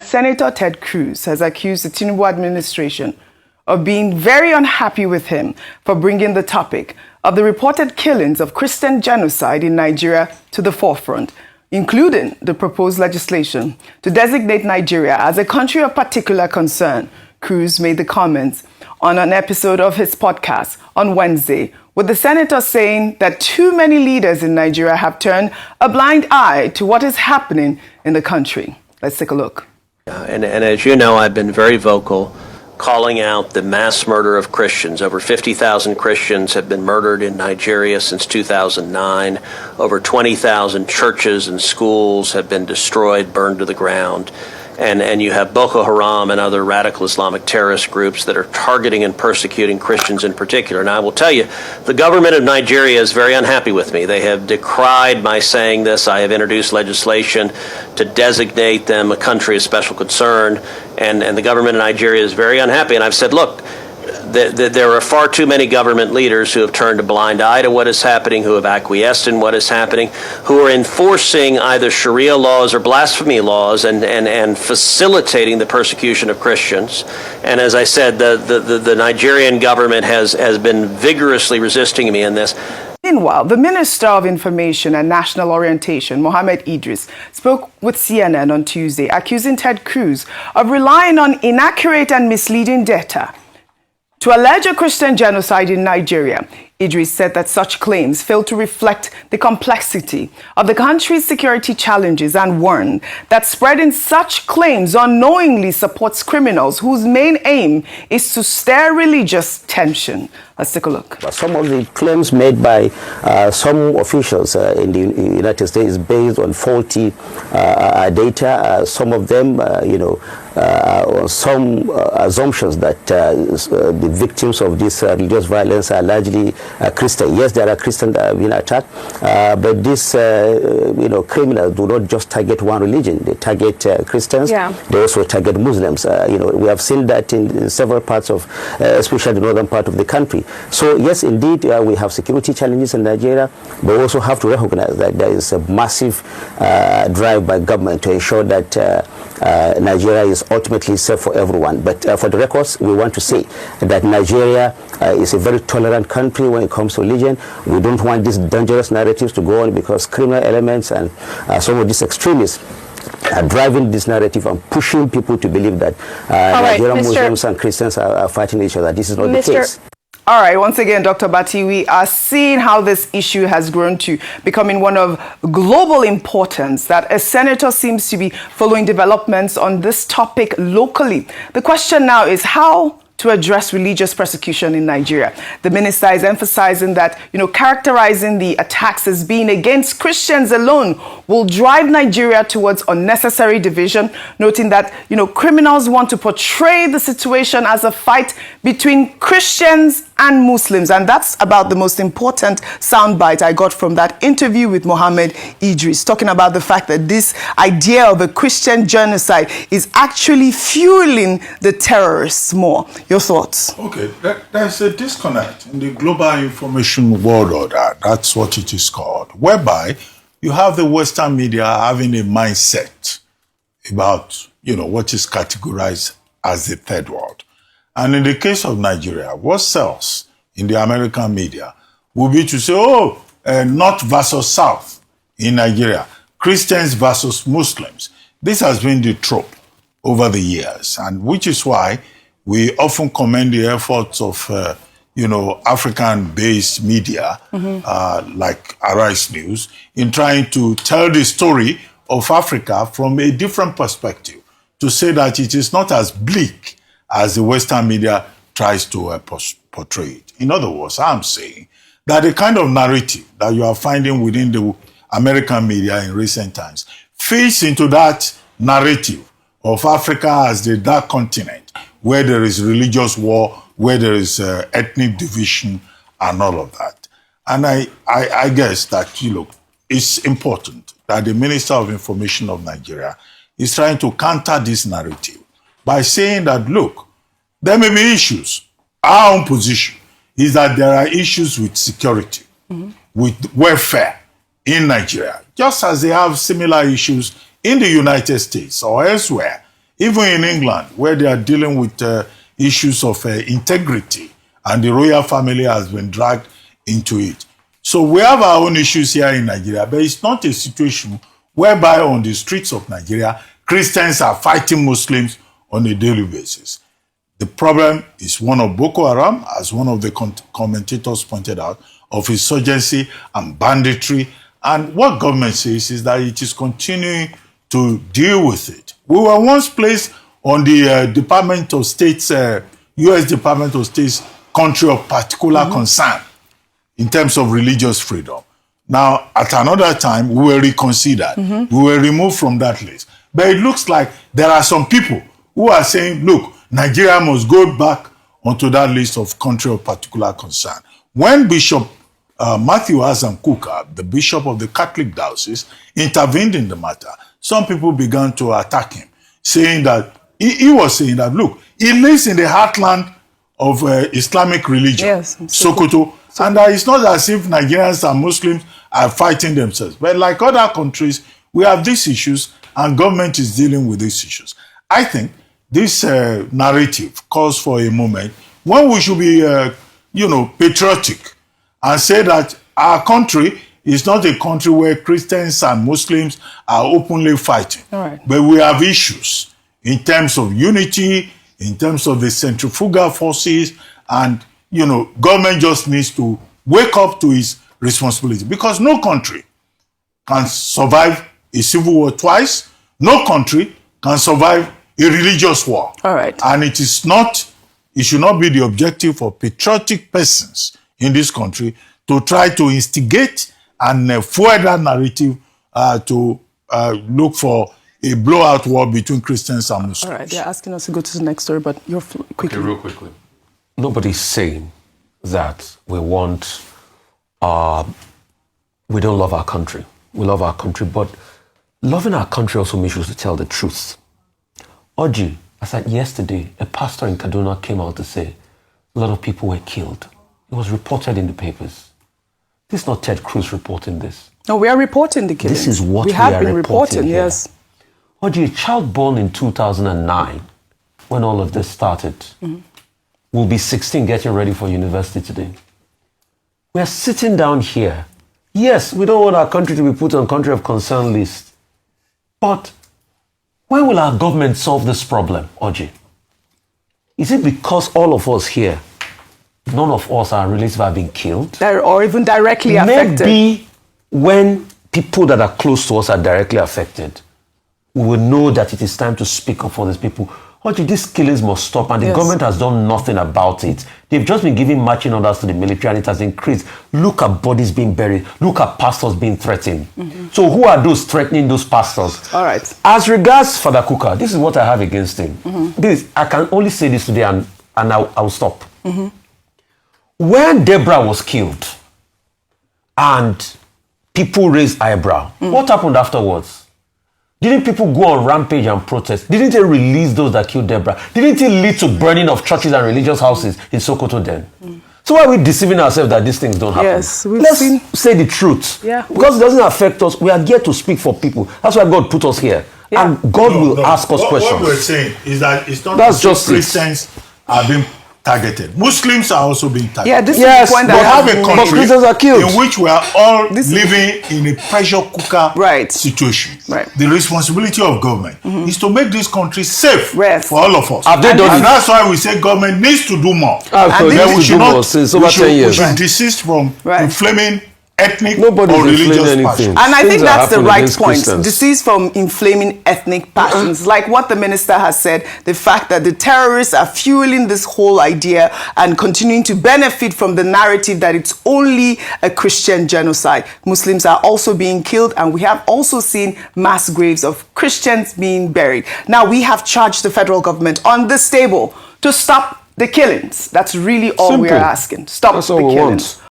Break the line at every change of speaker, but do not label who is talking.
Senator Ted Cruz has accused the Tinubu administration of being very unhappy with him for bringing the topic of the reported killings of Christian genocide in Nigeria to the forefront, including the proposed legislation to designate Nigeria as a country of particular concern. Cruz made the comments on an episode of his podcast on Wednesday, with the senator saying that too many leaders in Nigeria have turned a blind eye to what is happening in the country. Let's take a look.
And as you know, I've been very vocal calling out the mass murder of Christians. Over 50,000 Christians have been murdered in Nigeria since 2009. Over 20,000 churches and schools have been destroyed, burned to the ground. And you have Boko Haram and other radical Islamic terrorist groups that are targeting and persecuting Christians in particular. And I will tell you, the government of Nigeria is very unhappy with me. They have decried my saying this. I have introduced legislation to designate them a country of special concern. And the government of Nigeria is very unhappy. And I've said, look, there are far too many government leaders who have turned a blind eye to what is happening, who have acquiesced in what is happening, who are enforcing either Sharia laws or blasphemy laws and facilitating the persecution of Christians. And as I said, the Nigerian government has been vigorously resisting me in this.
Meanwhile, the Minister of Information and National Orientation, Mohammed Idris, spoke with CNN on Tuesday, accusing Ted Cruz of relying on inaccurate and misleading data to allege a Christian genocide in Nigeria. Idris said that such claims fail to reflect the complexity of the country's security challenges and warned that spreading such claims unknowingly supports criminals whose main aim is to stir religious tension. Let's take a look.
Some of the claims made by some officials in the United States is based on faulty data. Some of them, some assumptions that the victims of this religious violence are largely Christian. Yes, there are Christians that have been attacked, but these criminals do not just target one religion. They target Christians. Yeah. They also target Muslims. We have seen that in several parts of, especially the northern part of the country. So yes, indeed, we have security challenges in Nigeria, but we also have to recognize that there is a massive drive by government to ensure that Nigeria is ultimately safe for everyone. But for the records, we want to say that Nigeria is a very tolerant country when it comes to religion. We don't want these dangerous narratives to go on because criminal elements and some of these extremists are driving this narrative and pushing people to believe that Nigerian Muslims and Christians are fighting each other. This is not the case.
All right, once again, Dr. Abati, we are seeing how this issue has grown to becoming one of global importance, that a senator seems to be following developments on this topic locally. The question now is how to address religious persecution in Nigeria. The minister is emphasizing that, characterizing the attacks as being against Christians alone will drive Nigeria towards unnecessary division, noting that, criminals want to portray the situation as a fight between Christians and Muslims. And that's about the most important soundbite I got from that interview with Mohammed Idris, talking about the fact that this idea of a Christian genocide is actually fueling the terrorists more. Your thoughts?
Okay, there's a disconnect in the global information world order. That's what it is called, whereby you have the Western media having a mindset about, what is categorized as the third world. And in the case of Nigeria, what sells in the American media will be to say, North versus South in Nigeria, Christians versus Muslims. This has been the trope over the years, and which is why we often commend the efforts of, African-based media, like Arise News, in trying to tell the story of Africa from a different perspective, to say that it is not as bleak as the Western media tries to portray it. In other words, I'm saying that the kind of narrative that you are finding within the American media in recent times fits into that narrative of Africa as the dark continent, where there is religious war, where there is ethnic division, and all of that. And I guess that, it's important that the Minister of Information of Nigeria is trying to counter this narrative by saying that, look, there may be issues. Our own position is that there are issues with security, with welfare in Nigeria, just as they have similar issues in the United States or elsewhere Even in England, where they are dealing with issues of integrity, and the royal family has been dragged into it. So we have our own issues here in Nigeria, but it's not a situation whereby on the streets of Nigeria, Christians are fighting Muslims on a daily basis. The problem is one of Boko Haram, as one of the commentators pointed out, of insurgency and banditry. And what government says is that it is continuing to deal with it. We were once placed on the Department of State's, U.S. Department of State's country of particular concern in terms of religious freedom. Now, at another time, we were reconsidered. We were removed from that list. But it looks like there are some people who are saying, look, Nigeria must go back onto that list of country of particular concern. When Bishop Matthew Hassan Kuka, the Bishop of the Catholic Diocese, intervened in the matter, some people began to attack him, saying that, he was saying that, look, he lives in the heartland of Islamic religion,
yes,
Sokoto, and it's not as if Nigerians and Muslims are fighting themselves. But like other countries, we have these issues, and government is dealing with these issues. I think this narrative calls for a moment when we should be, patriotic and say that our country is not a country where Christians and Muslims are openly fighting.
All right.
But we have issues in terms of unity, in terms of the centrifugal forces, and, government just needs to wake up to its responsibility, because no country can survive a civil war twice. No country can survive a religious war.
All right.
And it should not be the objective for patriotic persons in this country to try to instigate and fuel that narrative to look for a blowout war between Christians and Muslims.
All right, they're asking us to go to the next story, but you're quickly.
Okay, real quickly. Nobody's saying that we want, we don't love our country. We love our country, but loving our country also makes us to tell the truth. Oji, I said yesterday, a pastor in Kaduna came out to say a lot of people were killed. It was reported in the papers. This is not Ted Cruz reporting this.
No, we are reporting the killings.
This is what we
have
are
been reporting
here.
yes.
Oji, a child born in 2009, when all of this started, will be 16 getting ready for university today. We're sitting down here. Yes, we don't want our country to be put on country of concern list. But when will our government solve this problem, Oji? Is it because all of us here, none of us, our relatives have been killed?
Or even directly affected?
Maybe when people that are close to us are directly affected, we will know that it is time to speak up for these people. Oji, these killings must stop, and the government has done nothing about it. They've just been giving marching orders to the military, and it has increased. Look at bodies being buried. Look at pastors being threatened. So who are those threatening those pastors?
All right.
As regards Father Kuka, this is what I have against him. I can only say this today, and I'll stop. When Deborah was killed, and people raised eyebrow, what happened afterwards? Didn't people go on rampage and protest? Didn't they release those that killed Deborah? Didn't it lead to burning of churches and religious houses in Sokoto then? So why are we deceiving ourselves that these things don't happen?
Yes,
Let's say the truth.
Yeah.
Because it doesn't affect us. We are here to speak for people. That's why God put us here. Yeah. And God will ask us questions.
What we're saying is that it's not
That's just
Christians are being targeted. Muslims are also being targeted.
Yeah, this is the point that
we have a country
Christians are killed,
in which we are all living in a pressure cooker situation.
Right.
The responsibility of government is to make this country safe for all of us.
Have they done
and
it?
that's why we say government needs to do more.
And
then we should not.
Since over 10 years.
We should desist from inflaming ethnic
Nobody's
or religious
anything.
passion.
And I think that's the right point.
Christians.
Deceased from inflaming ethnic passions. Like what the minister has said, the fact that the terrorists are fueling this whole idea and continuing to benefit from the narrative that it's only a Christian genocide. Muslims are also being killed, and we have also seen mass graves of Christians being buried. Now, we have charged the federal government on this table to stop the killings. That's really all we are asking. Stop the killings.